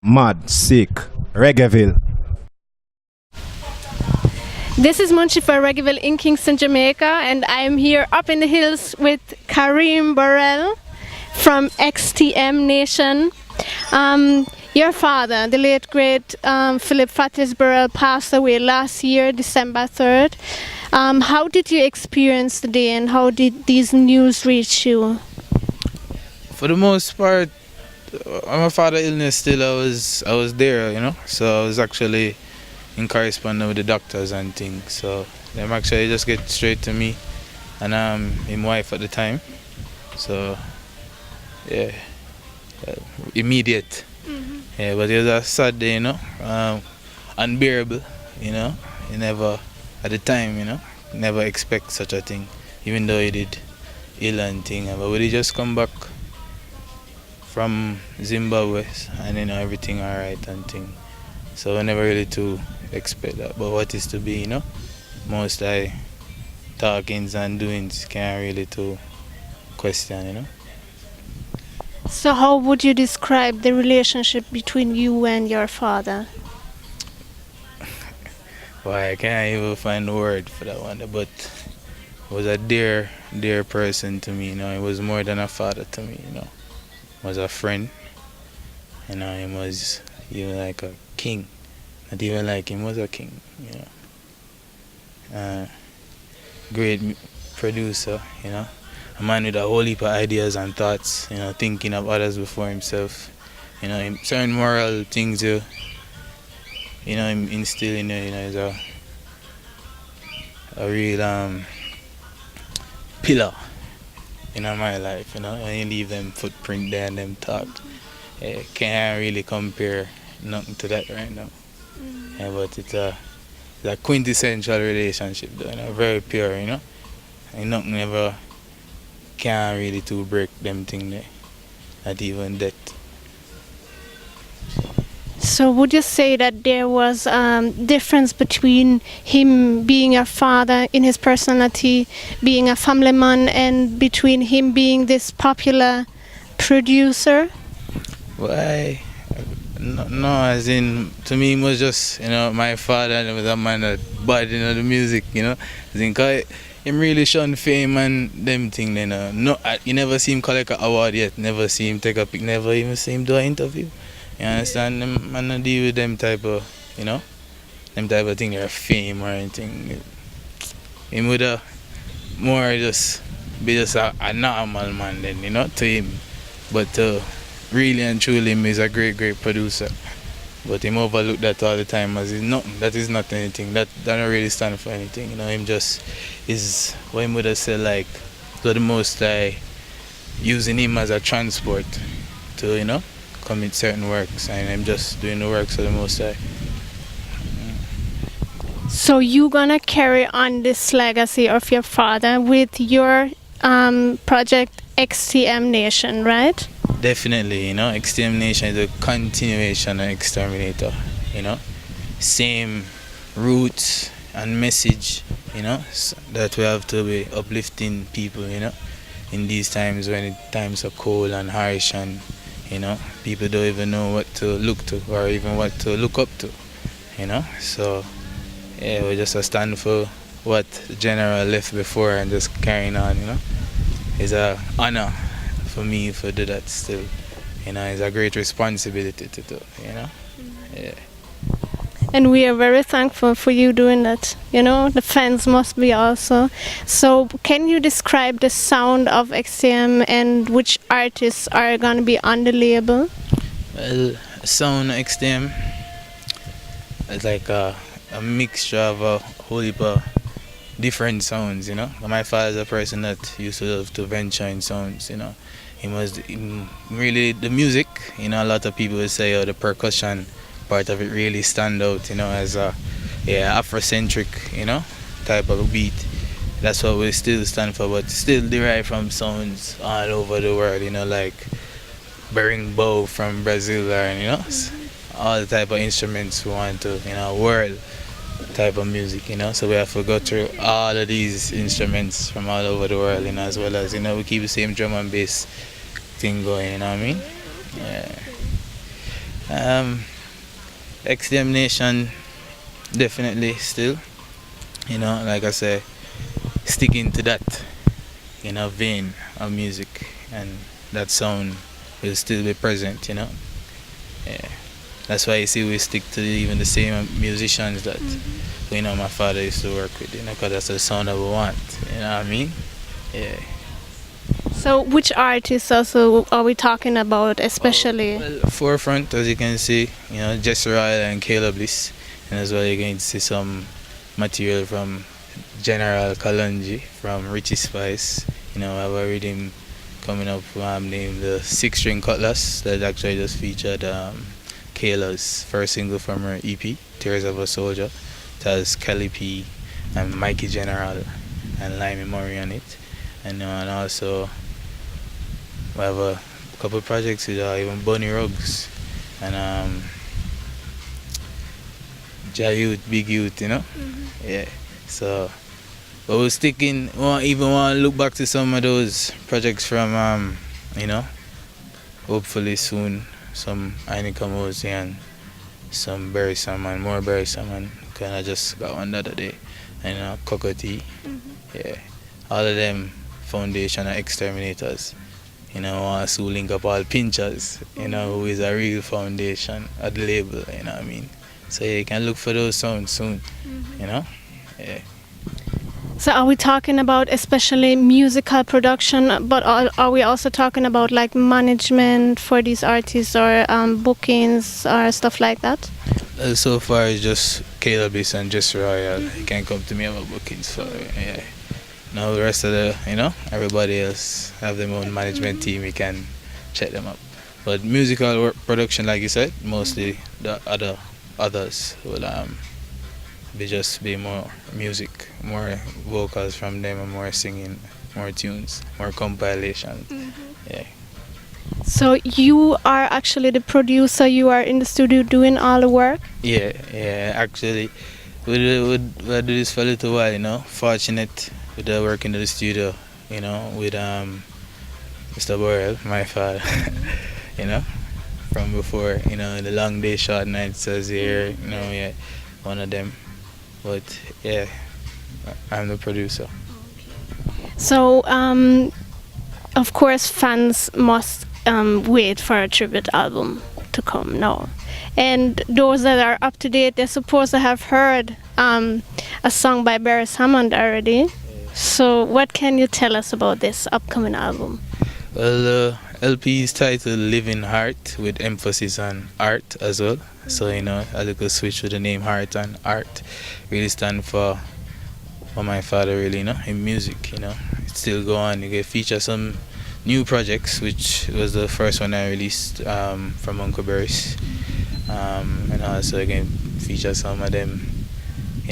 Mad, sick, Reggaeville. This is Munchi for Reggaeville in Kingston, Jamaica, and I'm here up in the hills with Kareem Burrell from XTM.Nation. Your father, the late great Philip Fatis Burrell, passed away last year, December 3rd. How did you experience the day, and how did these news reach you? For the most part, my father's illness still, I was there, you know. So I was actually in correspondence with the doctors and things. So them actually just get straight to me and my wife at the time. So yeah, immediate. Yeah, but it was a sad day, you know, unbearable, you know. You never, at the time, you know, never expect such a thing, even though he did ill and thing. But we just come back from Zimbabwe and you know everything alright and thing. So I never really to expect that. But what is to be, you know, most I talkings and doings can't really to question, you know. So how would you describe the relationship between you and your father? Why I can't even find the word for that one, but he was a dear person to me, you know. He was more than a father to me, you know. He was a friend, you know. He was even like a king, not even like him was a king, you know. Great producer, you know. A man with a whole heap of ideas and thoughts, you know, thinking of others before himself, you know. Certain moral things, you know, him instilling, you know, is a real pillar in my life, you know. And you leave them footprint there and them thoughts. Can't really compare nothing to that right now. Yeah, but it's a quintessential relationship, though, you know, very pure, you know. And nothing ever can really to break them thing there, not even that. So would you say that there was difference between him being a father in his personality, being a family man, and between him being this popular producer? Why? No, as in, to me, it was just, you know, my father, and it was a man that bad, you know, the music, you know. As in, cause him really shun fame and them thing, you know. No, you never see him collect an award yet, never see him take a pic, never even see him do an interview. You understand? Them man not deal with them type of, you know, them type of thing, or fame or anything. Him would more just be just a normal man then, you know, to him. But really and truly, him is a great producer. But him overlook that all the time as nothing. That is not anything. That don't really stand for anything. You know, him just is what him would have said, like, to the most using him as a transport to, you know, commit certain works, and I'm just doing the works for the most high. So you gonna carry on this legacy of your father with your project XTM.Nation, right? Definitely, you know, XTM.Nation is a continuation of Exterminator, you know. Same roots and message, you know, that we have to be uplifting people, you know, in these times when times are cold and harsh and, you know, people don't even know what to look to or even what to look up to, you know. So yeah, we just stand for what the general left before and just carrying on, you know. It's an honor for me to do that still, you know. It's a great responsibility to do, you know. Yeah. And we are very thankful for you doing that. You know, the fans must be also. So can you describe the sound of XTM and which artists are going to be on the label? Well, sound XTM is like a mixture of a whole heap of different sounds, you know. My father's a person that used to love to venture in sounds, you know. He was really the music, you know. A lot of people would say, oh, the percussion part of it really stand out, you know, as a Afrocentric, you know, type of beat. That's what we still stand for, but still derived from sounds all over the world, you know, like berimbau from Brazil, or, you know, all the type of instruments we want to, you know, world type of music, you know. So we have to go through all of these instruments from all over the world, you know, as well as, you know, we keep the same drum and bass thing going, you know what I mean? Yeah. Um, XTM.Nation definitely still, like I say, sticking to that, vein of music, and that sound will still be present, Yeah. That's why you see we stick to even the same musicians that, my father used to work with, because that's the sound that we want, you know what I mean? Yeah. So which artists also are we talking about especially? Well, forefront, as you can see, Jess Royal and Caleb Bliss, and as well you're going to see some material from General Kalonji, from Richie Spice. I have a rhythm coming up named the Six String Cutlass that actually just featured Kayla's first single from her EP, Tears of a Soldier. It has Kelly P and Mikey General and Limey Murray on it. And also we have a couple projects with even Bunny Ruggs and Youth, Big Youth, Yeah. So, but we're sticking, even want to look back to some of those projects from, hopefully soon, some Ainika Mosi and some Berry Salmon, more Berry Salmon. Kind of just got one the other day. And Cocotti. Yeah. All of them foundation and exterminators. Want to link up all pinchers, who is a real foundation at the label, you know what I mean? So you can look for those sounds soon, Yeah. So are we talking about especially musical production, but are we also talking about like management for these artists or bookings or stuff like that? So far it's just Caleb Bliss and Jess Royal. You can come to me about bookings for yeah. Now the rest of the, everybody else have their own management team. You can check them up. But musical work production, like you said, mostly the others will be more music, more vocals from them, and more singing, more tunes, more compilation. Yeah. So you are actually the producer. You are in the studio doing all the work. Yeah. Actually, we do this for a little while. Fortunate with the work in the studio, with Mr. Burrell, my father, from before, the long day, short nights as here, yeah, one of them. But yeah, I'm the producer. So, of course, fans must wait for a tribute album to come now. And those that are up to date, they're supposed to have heard a song by Barry Hammond already. So what can you tell us about this upcoming album? Well, the LP is titled Living Heart, with emphasis on art as well. So, a little switch with the name Heart and Art really stand for what my father really, in music, It still go on. You can feature some new projects, which was the first one I released from Uncle Barry's. And also again feature some of them. I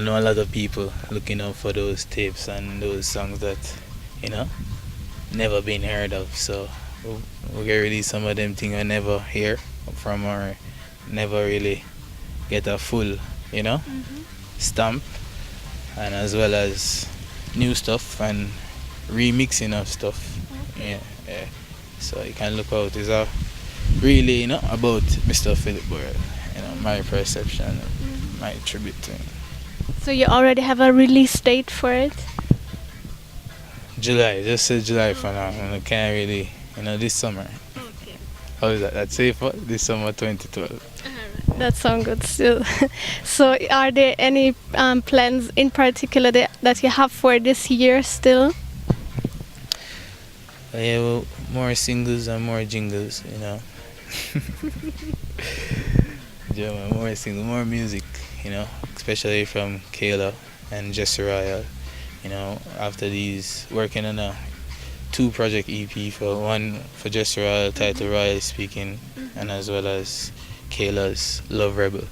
know a lot of people looking out for those tapes and those songs that, never been heard of. So we can release some of them things I never hear from or never really get a full, stamp, and as well as new stuff and remixing of stuff. Yeah. So you can look out. It's really, about Mr. Philip Burrell, my perception, my tribute to him. So you already have a release date for it? July, just say July for now. I can't really, this summer. Okay. How is that? That's safe for this summer 2012. That sounds good still. So are there any plans in particular that you have for this year still? Yeah, well, more singles and more jingles, Yeah, more singles, more music, especially from Kayla and Jesse Royal. After these, working on a 2-project EP, for one for Jesse Royal titled Royal Speaking, and as well as Kayla's Love Rebel.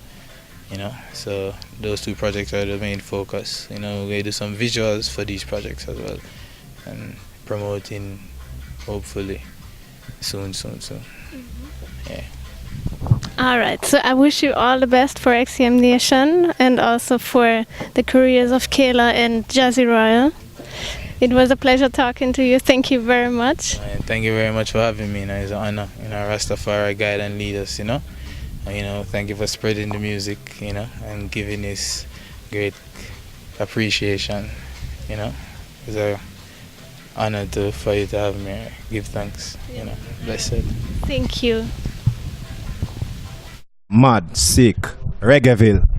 So those 2 projects are the main focus. We do some visuals for these projects as well, and promoting hopefully soon. Yeah. All right, so I wish you all the best for XTM.Nation and also for the careers of Kayla and Jazzy Royal. It was a pleasure talking to you. Thank you very much. Thank you very much for having me. It's an honor. Rastafari guide and lead us, You know, thank you for spreading the music, you know, and giving this great appreciation, you know. It's an honor for you to have me here. Give thanks, you know. Blessed. Thank you. Mad, sick, Reggaeville.